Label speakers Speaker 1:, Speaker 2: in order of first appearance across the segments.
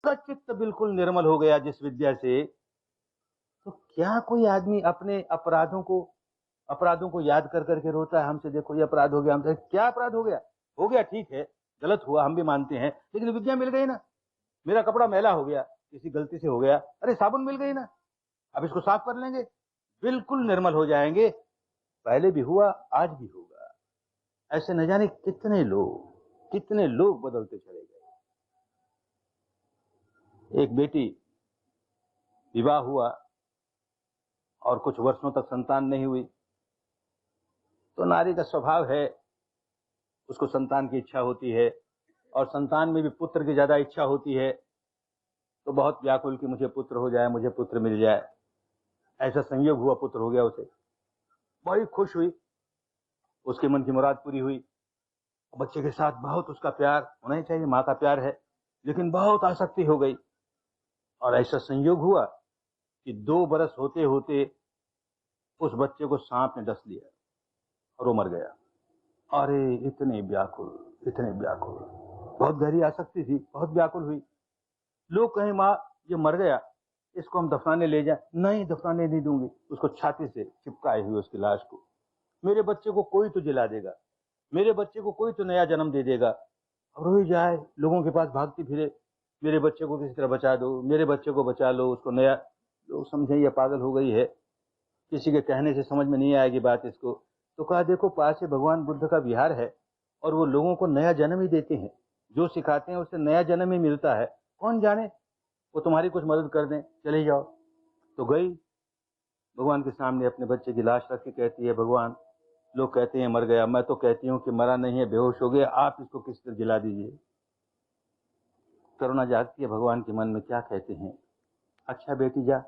Speaker 1: का चित्त बिल्कुल निर्मल हो गया जिस विद्या से। तो क्या कोई आदमी अपने अपराधों को याद कर करके रोता है? हमसे देखो ये अपराध हो गया, हमसे क्या अपराध हो गया? हो गया ठीक है, गलत हुआ हम भी मानते हैं, लेकिन विद्या मिल गई ना। मेरा कपड़ा मैला हो गया, किसी गलती से हो गया, अरे साबुन मिल गई ना, अब इसको साफ कर लेंगे, बिल्कुल निर्मल हो जाएंगे। पहले भी हुआ, आज भी होगा। ऐसे न जाने कितने लोग बदलते चले गए। एक बेटी विवाह हुआ और कुछ वर्षों तक संतान नहीं हुई, तो नारी का स्वभाव है, उसको संतान की इच्छा होती है, और संतान में भी पुत्र की ज्यादा इच्छा होती है। तो बहुत व्याकुल कि मुझे पुत्र हो जाए, मुझे पुत्र मिल जाए। ऐसा संयोग हुआ, पुत्र हो गया उसे, बड़ी खुश हुई, उसके मन की मुराद पूरी हुई। बच्चे के साथ बहुत उसका प्यार होना ही चाहिए, माँ का प्यार है, लेकिन बहुत आसक्ति हो गई। और ऐसा संयोग हुआ कि 2 बरस होते होते उस बच्चे को सांप ने डस लिया और वो मर गया। अरे इतने व्याकुल, इतने व्याकुल, बहुत गहरी आसक्ति थी, बहुत व्याकुल हुई। लोग कहें माँ ये मर गया, इसको हम दफनाने ले जाए। नहीं, दफनाने नहीं दूंगी, उसको छाती से चिपकाए हुई उसकी लाश को। मेरे बच्चे को कोई तो जिला देगा, मेरे बच्चे को कोई तो नया जन्म दे देगा। और रोई जाए, लोगों के पास भागती फिरे, मेरे बच्चे को किसी तरह बचा दो, मेरे बच्चे को बचा लो, उसको नया। लोग समझे ये पागल हो गई है, किसी के कहने से समझ में नहीं आएगी बात इसको। तो कहा देखो पास से भगवान बुद्ध का विहार है और वो लोगों को नया जन्म ही देते हैं, जो सिखाते हैं उससे नया जन्म ही मिलता है। कौन जाने वो तुम्हारी कुछ मदद कर दें, चले जाओ। तो गई भगवान के सामने, अपने बच्चे की लाश रख के कहती है भगवान, लोग कहते हैं मर गया, मैं तो कहती हूँ कि मरा नहीं है, बेहोश हो गया, आप इसको किस तरह जिला दीजिए। करुणा जागती है भगवान के मन में, क्या कहते हैं? अच्छा बेटी जा,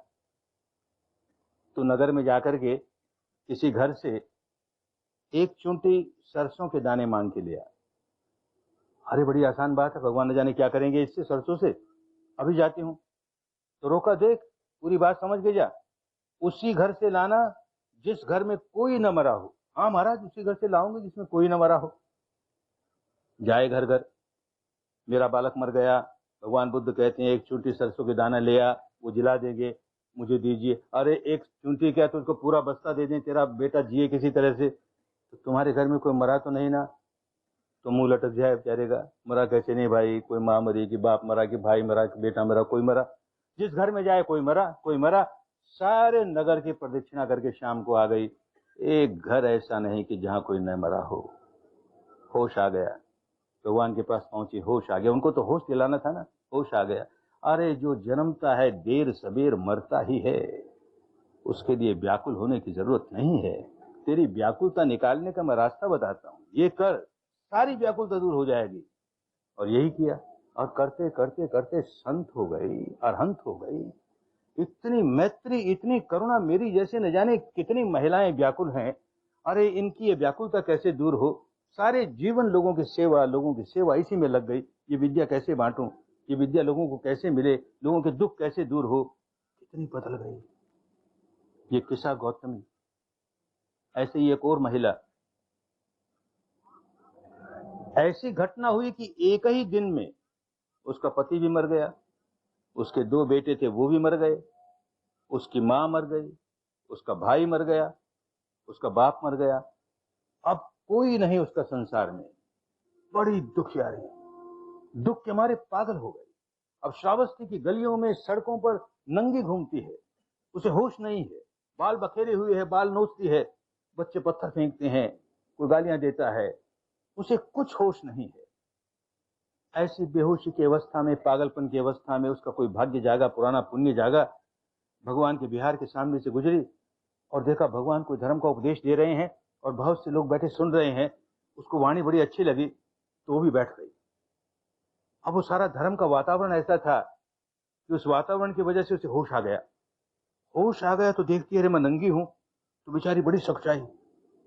Speaker 1: तो नगर में जाकर के किसी घर से एक चुंटी सरसों के दाने मांग के लिया। अरे बड़ी आसान बात है, भगवान न जाने क्या करेंगे इससे, सरसों से। अभी जाती हूँ। तो रोका, देख पूरी बात समझ के जा, उसी घर से लाना जिस घर में कोई न मरा हो। हाँ महाराज, उसी घर से लाऊंगी जिसमें कोई न मरा हो। जाए घर घर, मेरा बालक मर गया, भगवान बुद्ध कहते हैं एक चुंटी सरसों के दाना ले आ, वो जिला देंगे, मुझे दीजिए। अरे एक चुंटी क्या, तो उसको पूरा बस्ता दे दें, तेरा बेटा जिए किसी तरह से। तो तुम्हारे घर में कोई मरा तो नहीं ना? तो मुंह लटक जाए बेचारे का, मरा कैसे नहीं भाई, कोई माँ मरी कि बाप मरा कि भाई मरा कि बेटा मरा, कोई मरा। जिस घर में जाए कोई मरा, कोई मरा। सारे नगर की प्रदक्षिणा करके शाम को आ गई, एक घर ऐसा नहीं कि जहां कोई न मरा हो। होश आ गया, भगवान के पास पहुंची, होश आ गया, उनको तो होश दिलाना था ना, होश आ गया। अरे जो जन्मता है देर सबेर मरता ही है, उसके लिए व्याकुल होने की जरूरत नहीं है। तेरी व्याकुलता निकालने का मैं रास्ता बताता हूँ, ये कर, सारी व्याकुलता दूर हो जाएगी। और यही किया, और करते करते करते संत हो गई, अरहंत हो गई। इतनी मैत्री, इतनी करुणा, मेरी जैसे न जाने कितनी महिलाएं व्याकुल हैं। अरे इनकी ये व्याकुलता कैसे दूर हो? सारे जीवन लोगों की सेवा, लोगों की सेवा इसी में लग गई। ये विद्या कैसे बांटूं, ये विद्या लोगों को कैसे मिले, लोगों के दुख कैसे दूर हो। कितनी बदल गई ये किस्सा गौतमी। ऐसे ही एक और महिला, ऐसी घटना हुई कि एक ही दिन में उसका पति भी मर गया, उसके 2 बेटे थे वो भी मर गए, उसकी मां मर गई, उसका भाई मर गया, उसका बाप मर गया। अब कोई नहीं उसका संसार में। बड़ी दुखियारी, दुख के मारे पागल हो गई। अब श्रावस्ती की गलियों में, सड़कों पर नंगी घूमती है, उसे होश नहीं है, बाल बखेरे हुए है, बाल नोचती है, बच्चे पत्थर फेंकते हैं, कोई गालियां देता है, उसे कुछ होश नहीं है। ऐसी बेहोशी की अवस्था में, पागलपन की अवस्था में उसका कोई भाग्य जागा, पुराना पुण्य जागा। भगवान के बिहार के सामने से गुजरी और देखा भगवान कोई धर्म का उपदेश दे रहे हैं और बहुत से लोग बैठे सुन रहे हैं। उसको वाणी बड़ी अच्छी लगी तो वो भी बैठ गई। अब वो सारा धर्म का वातावरण ऐसा था कि उस वातावरण की वजह से उसे होश आ गया। होश आ गया तो देखती है अरे मैं नंगी हूं, तो बेचारी बड़ी सकुचाई।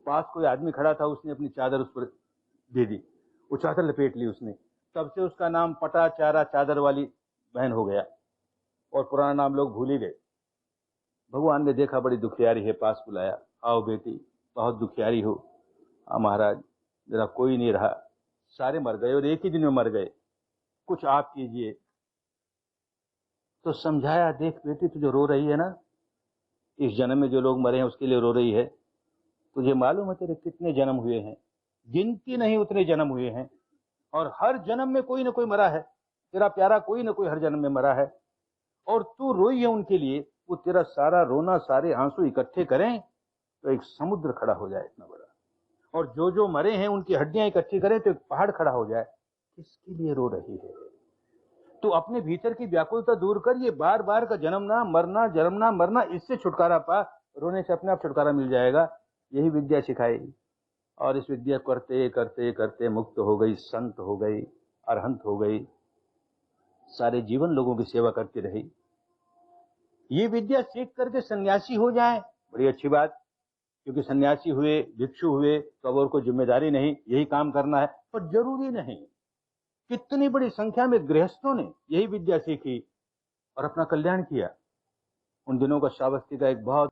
Speaker 1: पास कोई आदमी खड़ा था, उसने अपनी चादर उस पर दे दी, वो चादर लपेट ली उसने। तब से उसका नाम पटा चारा चादर वाली बहन हो गया और पुराना नाम लोग भूल ही गए। भगवान ने देखा बड़ी दुखियारी है, पास बुलाया, आओ बेटी बहुत दुखियारी हो। हाँ महाराज, मेरा कोई नहीं रहा, सारे मर गए और एक ही दिन में मर गए, कुछ आप कीजिए। तो समझाया, देख बेटी तू जो रो रही है ना, इस जन्म में जो लोग मरे हैं उसके लिए रो रही है। तुझे मालूम है तेरे कितने जन्म हुए हैं? गिनती नहीं उतने जन्म हुए हैं, और हर जन्म में कोई ना कोई मरा है। तेरा प्यारा कोई ना कोई हर जन्म में मरा है, और तू रोई है उनके लिए। वो तेरा सारा रोना, सारे आंसू इकट्ठे करें तो एक समुद्र खड़ा हो जाए इतना बड़ा, और जो जो मरे हैं उनकी हड्डियां इकट्ठी करें तो एक पहाड़ खड़ा हो जाए। किसके लिए रो रही है? तो अपने भीतर की व्याकुलता दूर कर। ये बार बार का जन्मना मरना, जन्मना मरना, इससे छुटकारा पा। रोने से अपने आप छुटकारा मिल जाएगा। यही विद्या सिखाई, और इस विद्या करते करते करते मुक्त हो गई, संत हो गई, अरहंत हो गई, सारे जीवन लोगों की सेवा करती रही। ये विद्या सीख करके सन्यासी हो जाए, बड़ी अच्छी बात, क्योंकि सन्यासी हुए, भिक्षु हुए तो अब और कोई जिम्मेदारी नहीं, यही काम करना है। पर जरूरी नहीं। कितनी बड़ी संख्या में गृहस्थों ने यही विद्या सीखी और अपना कल्याण किया। उन दिनों का श्रावस्ती का एक बहुत